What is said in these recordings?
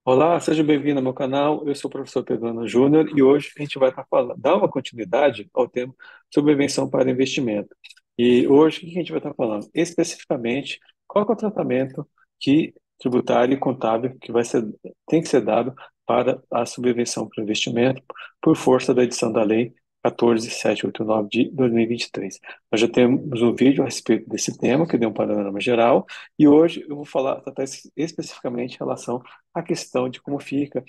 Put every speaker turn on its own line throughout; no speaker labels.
Olá, seja bem-vindo ao meu canal. Eu sou o professor Pedro Júnior e hoje a gente vai estar falando, dar uma continuidade ao tema sobre prevenção para investimento. E hoje o que a gente vai estar falando? Especificamente, qual que é o tratamento que tributário e contábil que tem que ser dado para a subvenção para investimento por força da edição da Lei 14.789 de 2023. Nós já temos um vídeo a respeito desse tema, que deu um panorama geral, e hoje eu vou tratar especificamente em relação a questão de como fica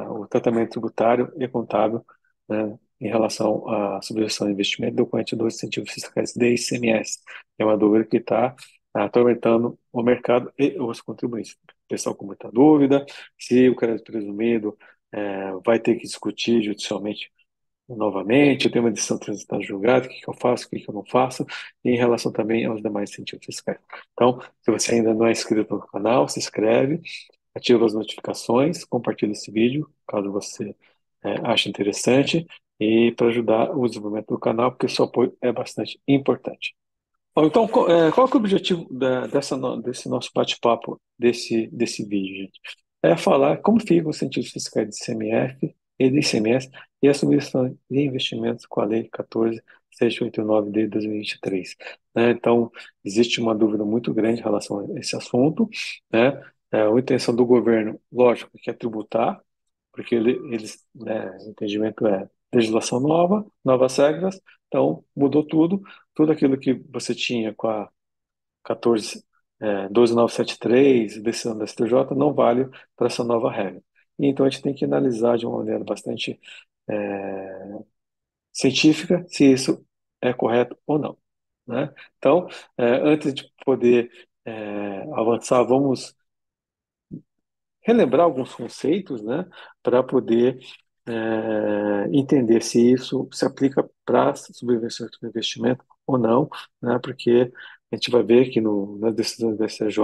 o tratamento tributário e contábil, né, em relação à subvenção de investimento decorrente dos incentivos fiscais de ICMS. É uma dúvida que está atormentando o mercado e os contribuintes. O pessoal com muita dúvida se o crédito presumido vai ter que discutir judicialmente novamente, eu tenho uma decisão transitada julgada, o que que eu faço, o que que eu não faço, e em relação também aos demais incentivos fiscais. Então, se você ainda não é inscrito no canal, se inscreve, ativa as notificações, compartilha esse vídeo, caso você ache interessante, e para ajudar o desenvolvimento do canal, porque o seu apoio é bastante importante. Bom, então, qual que é o objetivo desse nosso bate-papo, desse vídeo, gente? É falar como ficam os incentivos fiscais de CMF e de ICMS e a submissão de investimentos com a Lei 14.689 de 2023. Né? Então, existe uma dúvida muito grande em relação a esse assunto, né? A intenção do governo, lógico, que é tributar, porque o entendimento é legislação nova, novas regras, então mudou tudo aquilo que você tinha com a 14, 12.973, decisão da STJ, não vale para essa nova regra. E então a gente tem que analisar de uma maneira bastante é, científica se isso é correto ou não, né? Então, antes de poder avançar, vamos relembrar alguns conceitos, né, para poder entender se isso se aplica para subvenção de investimento ou não, né, porque a gente vai ver que nas decisões da STJ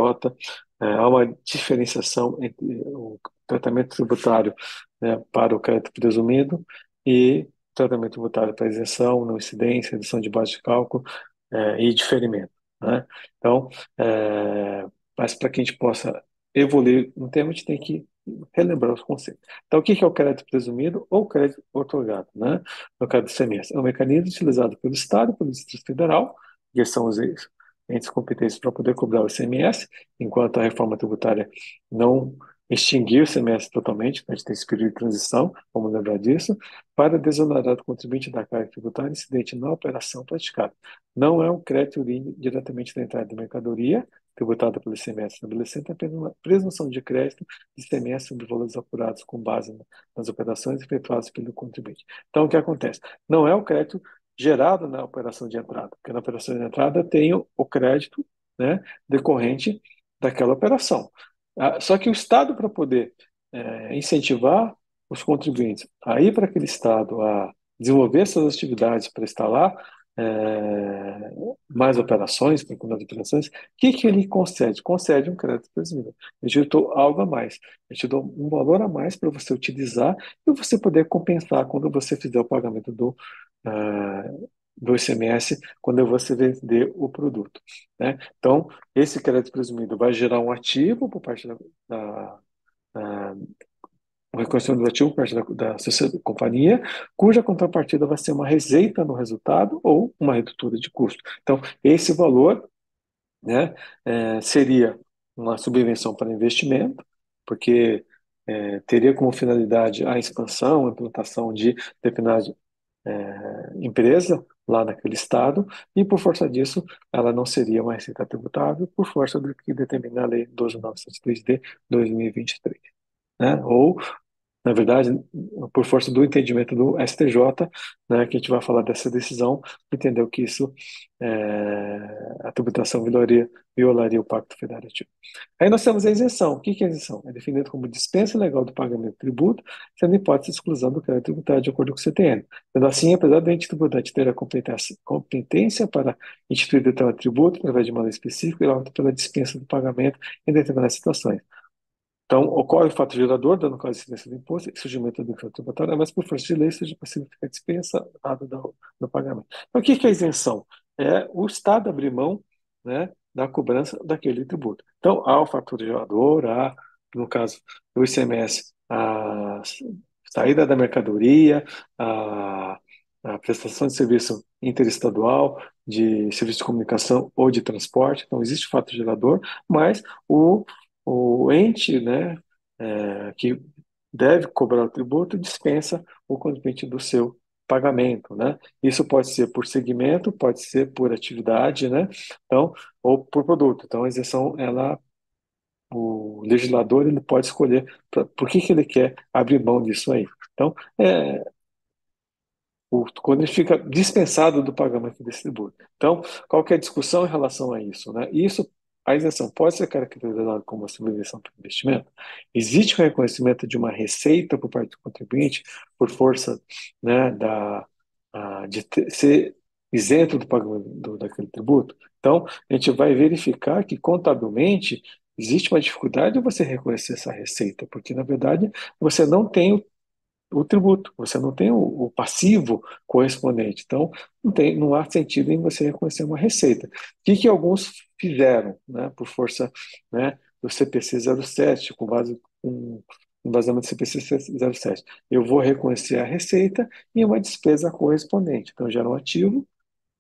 há uma diferenciação entre o tratamento tributário, né, para o crédito presumido e tratamento tributário para isenção, não incidência, redução de base de cálculo e diferimento, né? Então, mas para que a gente possa evoluir no tema, a gente tem que relembrar os conceitos. Então, o que é o crédito presumido ou crédito otorgado, né? No caso do ICMS, é um mecanismo utilizado pelo Estado, pelo Distrito Federal, que são os entes competentes para poder cobrar o ICMS, enquanto a reforma tributária não extinguir o ICMS totalmente, a gente tem esse período de transição, vamos lembrar disso, para desonerar o contribuinte da carga tributária incidente na operação praticada. Não é um crédito vindo diretamente da entrada de mercadoria, tributada pelo ICMS, estabelecendo apenas uma presunção de crédito de ICMS sobre valores apurados com base nas operações efetuadas pelo contribuinte. Então, o que acontece? Não é o crédito gerado na operação de entrada, porque na operação de entrada tem o crédito, né, decorrente daquela operação. Só que o Estado, para poder incentivar os contribuintes a ir para aquele Estado, a desenvolver suas atividades para estar lá, é, mais operações, com operações, o que que ele concede? Concede um crédito presumido. Ele te dou algo a mais. Ele te dou um valor a mais para você utilizar e você poder compensar quando você fizer o pagamento do ICMS, quando você vender o produto, né? Então, esse crédito presumido vai gerar um ativo por parte da o reconhecimento do ativo por parte da companhia, cuja contrapartida vai ser uma receita no resultado ou uma redutora de custo. Então, esse valor, né, seria uma subvenção para investimento, porque teria como finalidade a expansão, a implantação de determinada empresa lá naquele estado, e por força disso, ela não seria uma receita tributável, por força do que determina a Lei 12.903 de 2023. Né? Ou na verdade, por força do entendimento do STJ, né, que a gente vai falar dessa decisão, entendeu que isso, a tributação violaria o Pacto Federativo. Aí nós temos a isenção. O que que é a isenção? É definido como dispensa legal do pagamento de tributo, sendo hipótese de exclusão do crédito tributário de acordo com o CTN. Sendo assim, apesar do ente tributante ter a competência para instituir determinado tributo, através de uma lei específica, ele opta pela dispensa do pagamento em determinadas situações. Então, ocorre o fato gerador, dando causa de incidência do imposto e surgimento do crédito tributário, mas por força de lei seja possível ficar dispensado do pagamento. Então, o que que é isenção? É o Estado abrir mão, né, da cobrança daquele tributo. Então, há o fator gerador, há no caso do ICMS, a saída da mercadoria, a, a prestação de serviço interestadual, de serviço de comunicação ou de transporte. Então, existe o fato gerador, mas o ente, né, que deve cobrar o tributo dispensa o contribuinte do seu pagamento, né? Isso pode ser por segmento, pode ser por atividade, né? Então, ou por produto. Então, a isenção, ela, o legislador, ele pode escolher por que ele quer abrir mão disso aí. Então, quando ele fica dispensado do pagamento desse tributo. Então, qual que é a discussão em relação a isso, né? Isso, a isenção pode ser caracterizada como uma subvenção para investimento? Existe o reconhecimento de uma receita por parte do contribuinte por força, né, ser isento do pagamento daquele tributo? Então, a gente vai verificar que contabilmente existe uma dificuldade de você reconhecer essa receita, porque na verdade você não tem o tributo, você não tem o passivo correspondente. Então, não há sentido em você reconhecer uma receita. O que alguns fizeram, né, por força, né, do CPC 07, com base com embasamento do CPC 07? Eu vou reconhecer a receita e uma despesa correspondente. Então, gera um ativo,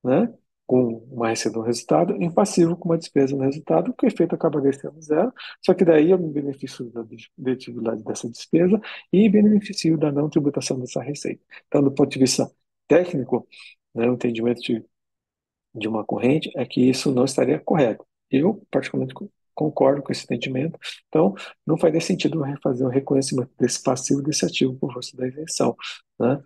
né, com uma receita no resultado, em passivo com uma despesa no resultado, que o efeito acabaria sendo zero, só que daí eu me beneficio da dedutibilidade dessa despesa e beneficio da não tributação dessa receita. Então, do ponto de vista técnico, né, o entendimento de uma corrente é que isso não estaria correto. Eu, particularmente, concordo com esse entendimento. Então, não faria sentido fazer o reconhecimento desse passivo desse ativo por força da isenção, né?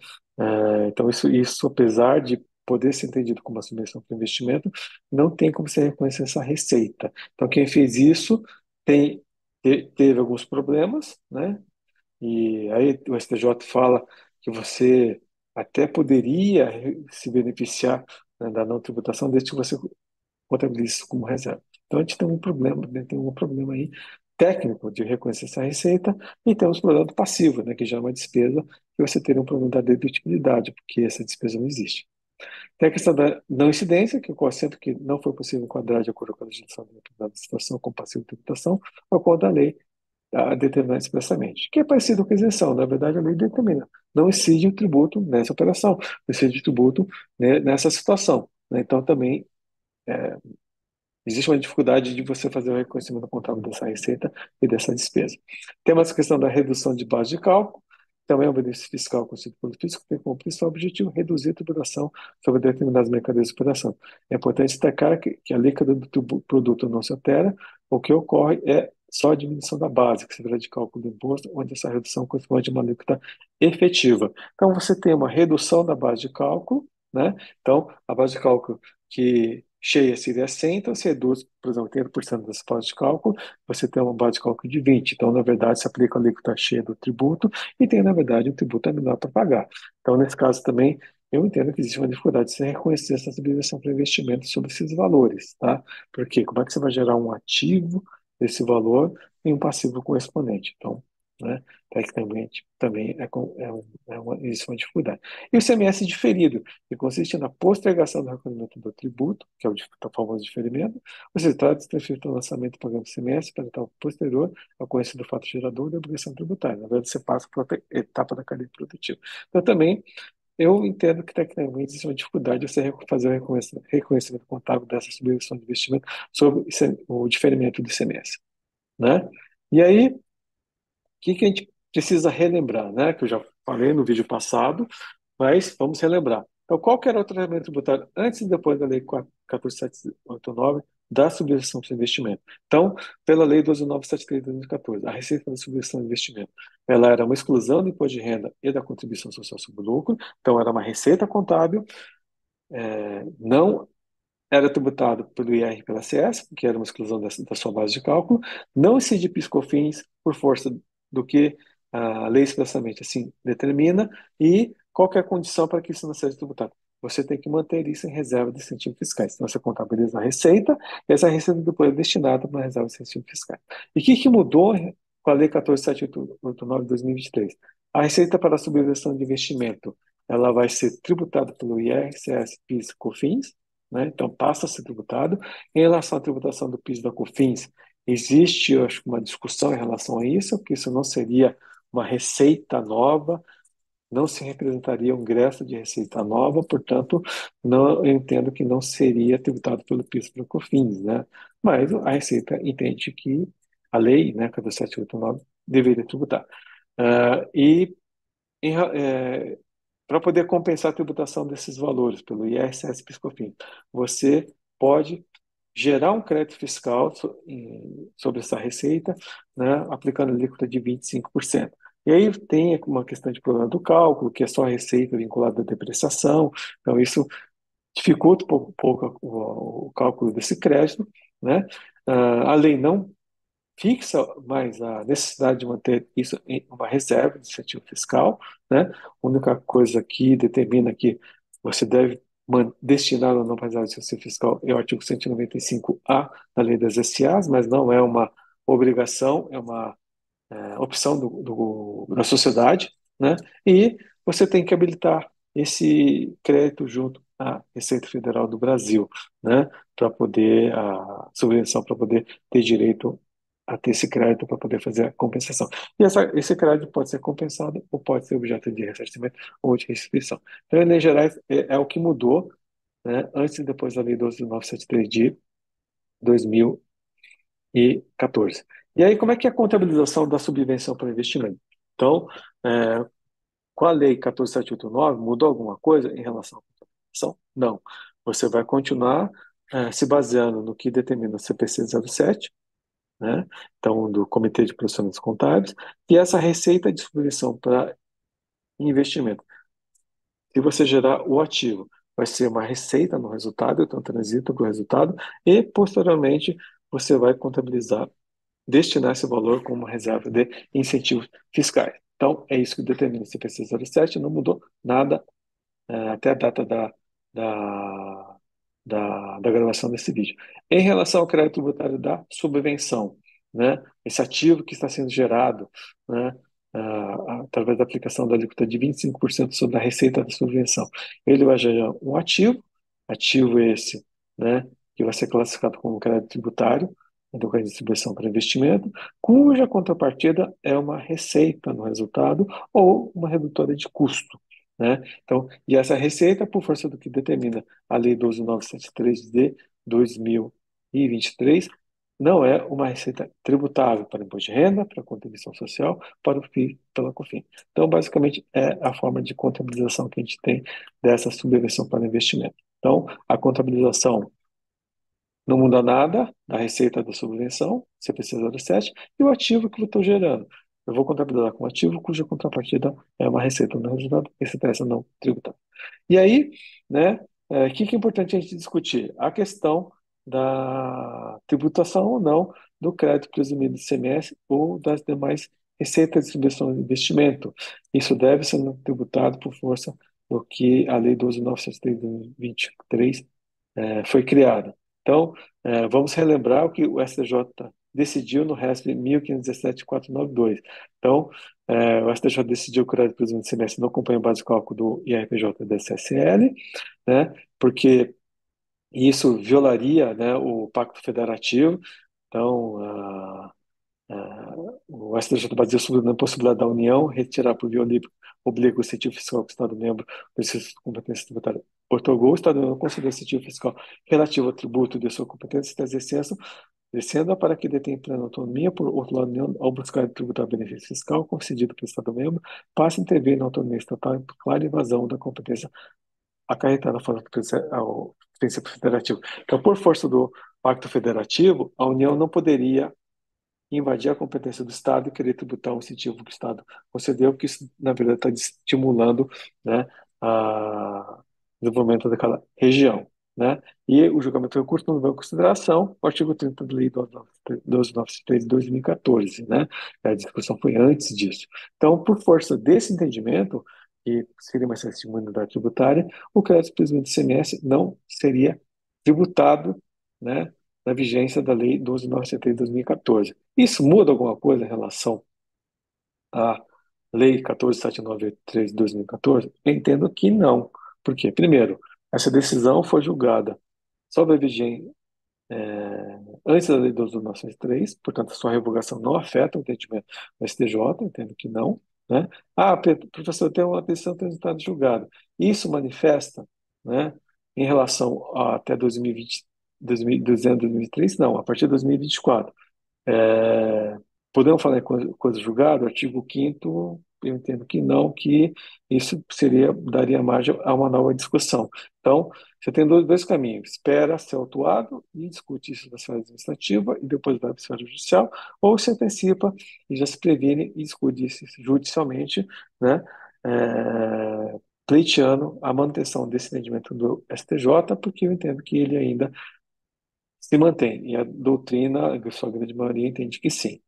Então, isso, apesar de poder ser entendido como uma subvenção para investimento, não tem como você reconhecer essa receita. Então, quem fez isso teve alguns problemas, né? E aí o STJ fala que você até poderia se beneficiar, né, da não tributação desde que você contabilize isso como reserva. Então a gente tem um problema, né, tem um problema aí técnico de reconhecer essa receita e temos o problema do passivo, né, que já é uma despesa que você teria um problema da dedutibilidade, porque essa despesa não existe. Tem a questão da não incidência, que ocorre sempre que não foi possível enquadrar de acordo com a legislação de determinada situação com passivo de tributação, ou quando a lei determinar expressamente, que é parecido com a isenção. Na verdade, a lei determina. Não incide o tributo nessa operação, não incide o tributo, né, nessa situação, né? Então, também existe uma dificuldade de você fazer o reconhecimento contábil dessa receita e dessa despesa. Temos a questão da redução de base de cálculo, também é um benefício fiscal constituído pelo fisco, que tem como principal objetivo reduzir a tributação sobre determinadas mercadorias de operação. É importante destacar que a alíquota do produto não se altera, o que ocorre é só a diminuição da base, que se trata de cálculo do imposto, onde essa redução corresponde a uma alíquota efetiva. Então, você tem uma redução da base de cálculo, né? Então, a base de cálculo que cheia seria 100, então se reduz, por exemplo, 30% dessa base de cálculo, você tem uma base de cálculo de 20. Então, na verdade, se aplica a alíquota cheia do tributo e tem, na verdade, um tributo menor para pagar. Então, nesse caso também, eu entendo que existe uma dificuldade de você reconhecer essa subvenção para investimento sobre esses valores, tá? Porque como é que você vai gerar um ativo desse valor e um passivo correspondente? Então, né, tecnicamente, também existe uma dificuldade. E o CMS diferido, que consiste na postergação do recolhimento do tributo, que é o famoso diferimento, ou seja, trata-se de transferir o lançamento do programa do CMS para etapa posterior ao conhecimento do fato gerador da obrigação tributária. Na verdade, você passa para outra etapa da cadeia produtiva. Então, também, eu entendo que, tecnicamente, existe uma dificuldade de você fazer o reconhecimento contábil dessa subvenção de investimento sobre o diferimento do ICMS, né? E aí, o que a gente precisa relembrar, né? Que eu já falei no vídeo passado, mas vamos relembrar. Então, qual que era o tratamento tributário antes e depois da Lei 14.789 da subvenção de investimento? Então, pela Lei 12.973 de 2014, a receita da subvenção de investimento, ela era uma exclusão do imposto de renda e da contribuição social sobre o lucro, então era uma receita contábil, não era tributado pelo IR e pela CS, que era uma exclusão da sua base de cálculo, não incide PIS/COFINS por força do que a lei expressamente assim determina, e qual que é a condição para que isso não seja tributado? Você tem que manter isso em reserva de incentivos fiscais. Então, você contabiliza a receita, e essa receita depois é destinada para a reserva de incentivos fiscais. E o que mudou com a Lei 14.789 de 2023? A receita para a subvenção de investimento, ela vai ser tributada pelo IR, CS, PIS, COFINS, né? Então passa a ser tributado. Em relação à tributação do PIS e da COFINS, existe, eu acho, uma discussão em relação a isso, porque isso não seria uma receita nova, não se representaria um ingresso de receita nova, portanto, não, eu entendo que não seria tributado pelo PIS e pelo COFINS, né? Mas a Receita entende que a lei, né, 14789, deveria tributar. E para poder compensar a tributação desses valores pelo ISS e PIS/COFINS, você pode gerar um crédito fiscal sobre essa receita, né, aplicando a alíquota de 25%. E aí tem uma questão de problema do cálculo, que é só a receita vinculada à depreciação, então isso dificulta um pouco o cálculo desse crédito, né? A lei não fixa mais a necessidade de manter isso em uma reserva de incentivo fiscal, né? A única coisa que determina que você deve destinar ou não para reserva de incentivo fiscal é o artigo 195A da Lei das SAs, mas não é uma obrigação, é uma opção da sociedade, né? E você tem que habilitar esse crédito junto à Receita Federal do Brasil, né? Para poder, a subvenção, para poder ter direito a ter esse crédito para poder fazer a compensação. E esse crédito pode ser compensado ou pode ser objeto de ressarcimento ou de restituição. Então, em linhas gerais, é o que mudou, né? Antes e depois da Lei 12.973 de 2014. E aí, como é que é a contabilização da subvenção para investimento? Então, é, com a Lei 14.789, mudou alguma coisa em relação à contabilização? Não. Você vai continuar se baseando no que determina o CPC 07, né? Então, do Comitê de Procedimentos Contábeis, e essa receita de subvenção para investimento. Se você gerar o ativo, vai ser uma receita no resultado, então transita para o resultado, e posteriormente você vai contabilizar destinar esse valor como reserva de incentivos fiscais. Então, é isso que determina o CPC 07, não mudou nada até a data da, da gravação desse vídeo. Em relação ao crédito tributário da subvenção, né, esse ativo que está sendo gerado, né, através da aplicação da alíquota de 25% sobre a receita da subvenção, ele vai gerar um ativo esse, né, que vai ser classificado como crédito tributário, então crédito de distribuição para investimento, cuja contrapartida é uma receita no resultado ou uma redutora de custo, né? Então, e essa receita, por força do que determina a Lei 12.973 de 2023, não é uma receita tributável para imposto de renda, para contribuição social, para o FII, pela COFINS. Então, basicamente, é a forma de contabilização que a gente tem dessa subvenção para investimento. Então, a contabilização não muda nada da receita da subvenção, CPC 07, e o ativo que eu estou gerando. Eu vou contabilizar com ativo cuja contrapartida é uma receita no resultado, receita essa não tributável. E aí, né, o que é importante a gente discutir? A questão da tributação ou não do crédito presumido de ICMS ou das demais receitas de distribuição de investimento. Isso deve ser tributado por força do que a Lei 12.903 de 23 foi criada. Então, vamos relembrar o que o STJ decidiu no RESP 1517.492. Então, o STJ decidiu que o crédito presumido de ICMS não acompanha a base de cálculo do IRPJ e da CSL, né, porque isso violaria, né, o Pacto Federativo. Então, o STJ baseia sobre a possibilidade da União retirar por via oblíqua o incentivo fiscal que o Estado-membro do exercício de competência tributária otorgou. O Estado-membro concedeu incentivo fiscal relativo ao tributo de sua competência, está exercendo para que detém plena autonomia. Por outro lado, a União, ao buscar tributar benefício fiscal concedido pelo Estado-membro, passa a intervir na autonomia estatal em clara invasão da competência acarretada ao princípio federativo. Então, por força do Pacto Federativo, a União não poderia invadir a competência do Estado e querer tributar um incentivo que o Estado concedeu, porque isso, na verdade, está estimulando, né, o desenvolvimento daquela região. Né? E o julgamento do recurso não levou em consideração o artigo 30 da Lei 12.903 de 2014. Né? A discussão foi antes disso. Então, por força desse entendimento, que seria uma exceção de imunidade tributária, o crédito presumido de ICMS não seria tributado, né, na vigência da Lei 12.973 de 2014. Isso muda alguma coisa em relação à Lei 14.793 de 2014? Eu entendo que não. Por quê? Primeiro, essa decisão foi julgada sob a vigência, antes da Lei 12.903, portanto, a sua revogação não afeta o entendimento do STJ, entendo que não, né? Ah, professor, tem uma decisão transitada de julgado. Isso manifesta, né, em relação a até 2020, 2023? Não, a partir de 2024. É, podemos falar em coisa julgada? Artigo 5º, eu entendo que não, que isso daria margem a uma nova discussão. Então, você tem dois caminhos: espera ser autuado e discute isso na esfera administrativa e depois vai para a esfera judicial, ou se antecipa e já se previne e discute isso judicialmente, né? Pleiteando a manutenção desse entendimento do STJ, porque eu entendo que ele ainda se mantém, e a doutrina, a sua grande maioria, entende que sim.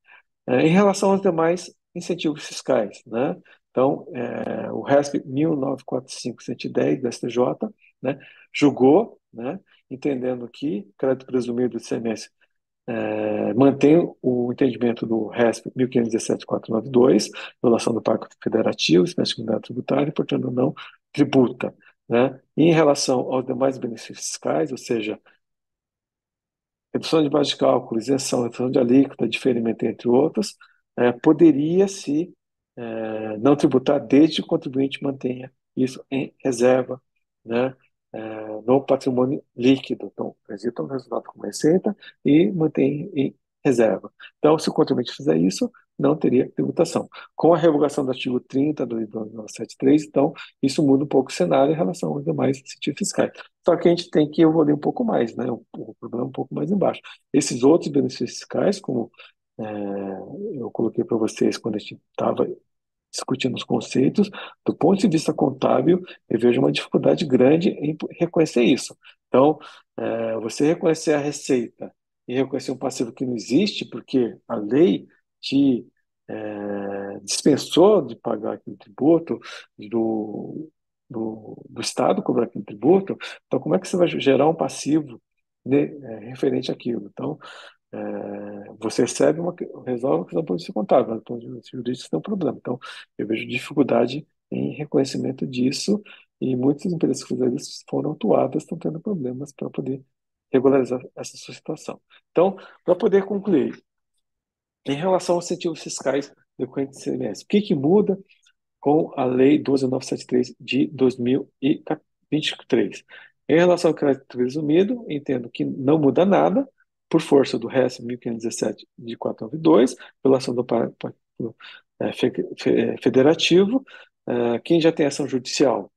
Em relação aos demais incentivos fiscais, né? Então, o RESP 1945-110 do STJ, né, julgou, né, entendendo que crédito presumido do ICMS mantém o entendimento do RESP 1517-492, violação do Pacto Federativo, espécie de comunidade tributária, e, portanto, não tributa. Né? E em relação aos demais benefícios fiscais, ou seja, redução de base de cálculo, isenção, redução de alíquota, diferimento, entre outros, poderia-se não tributar desde que o contribuinte mantenha isso em reserva, né, no patrimônio líquido. Então, apresenta um resultado como receita e mantém em reserva. Então, se o contribuinte fizer isso, não teria tributação. Com a revogação do artigo 30 do 973, então, isso muda um pouco o cenário em relação aos demais incentivos fiscais. Só que a gente tem que evoluir um pouco mais, né? O problema é um pouco mais embaixo. Esses outros benefícios fiscais, como é, eu coloquei para vocês quando a gente estava discutindo os conceitos, do ponto de vista contábil, eu vejo uma dificuldade grande em reconhecer isso. Então, você reconhecer a receita e reconhecer um passivo que não existe, porque a lei te dispensou de pagar aquele tributo, do Estado cobrar aquele tributo, então como é que você vai gerar um passivo, né, referente àquilo? Então, você recebe resolve uma questão do ponto de vista contábil, mas do ponto de vista jurídico tem um problema. Então, eu vejo dificuldade em reconhecimento disso e muitas empresas que fizeram isso foram autuadas, estão tendo problemas para poder regularizar essa sua situação. Então, para poder concluir, em relação aos incentivos fiscais decorrentes do ICMS, o que que muda com a Lei 12.973 de 2023? Em relação ao crédito presumido, entendo que não muda nada, por força do RES 1517 de 492, pela ação do Pacto Federativo. Quem já tem ação judicial,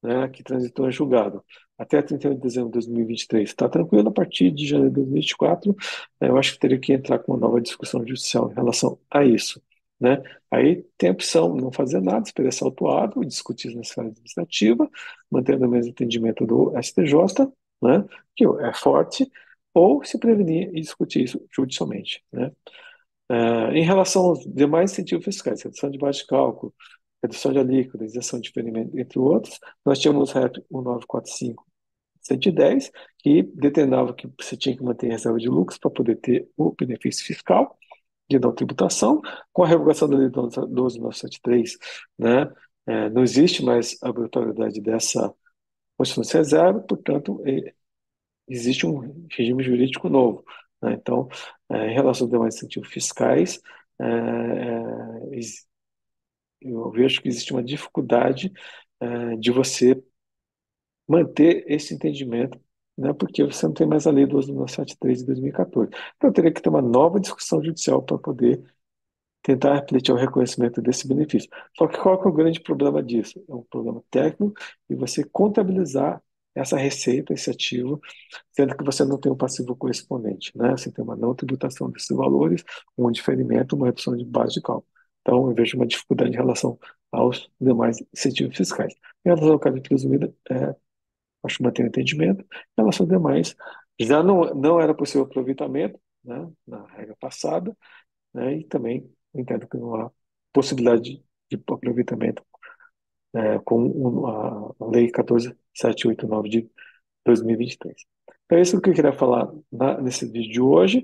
né, que transitou em julgado até 31 de dezembro de 2023, está tranquilo. A partir de janeiro de 2024, eu acho que teria que entrar com uma nova discussão judicial em relação a isso. Né? Aí tem a opção não fazer nada, esperar ser autuado, discutir na esfera administrativa, mantendo o mesmo entendimento do STJ, né, que é forte, ou se prevenir e discutir isso judicialmente. Né? Em relação aos demais incentivos fiscais, redução de base de cálculo, redução de alíquota, isenção de diferimento, entre outros, nós tínhamos o REP 1945-110, que determinava que você tinha que manter reserva de lucros para poder ter o benefício fiscal de não tributação. Com a revogação da Lei 12.973, né, não existe mais a obrigatoriedade dessa constituição de reserva, portanto, existe um regime jurídico novo. Né? Então, em relação aos demais incentivos fiscais, eu vejo que existe uma dificuldade de você manter esse entendimento, né, porque você não tem mais a Lei 12.973 de 2014. Então, teria que ter uma nova discussão judicial para poder tentar refletir o reconhecimento desse benefício. Só que qual que é o grande problema disso? É um problema técnico e você contabilizar essa receita, esse ativo, sendo que você não tem um passivo correspondente, né? Você tem uma não tributação desses valores, um diferimento, uma redução de base de cálculo. Então, eu vejo uma dificuldade em relação aos demais incentivos fiscais. Em relação ao crédito presumido, acho que mantém o entendimento. Em relação aos demais, já não era possível aproveitamento, né, na regra passada, né, e também entendo que não há possibilidade de aproveitamento com a Lei 14.789 de 2023. Então, é isso que eu queria falar nesse vídeo de hoje.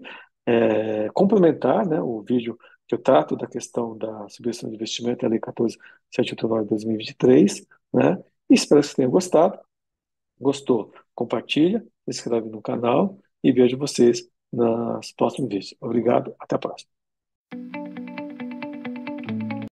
Complementar, né, o vídeo que eu trato da questão da subvenção de investimento, a Lei 14.789 de 2023, né, e espero que você tenha gostado. Gostou? Compartilha, se inscreve no canal e vejo vocês nos próximos vídeos. Obrigado, até a próxima.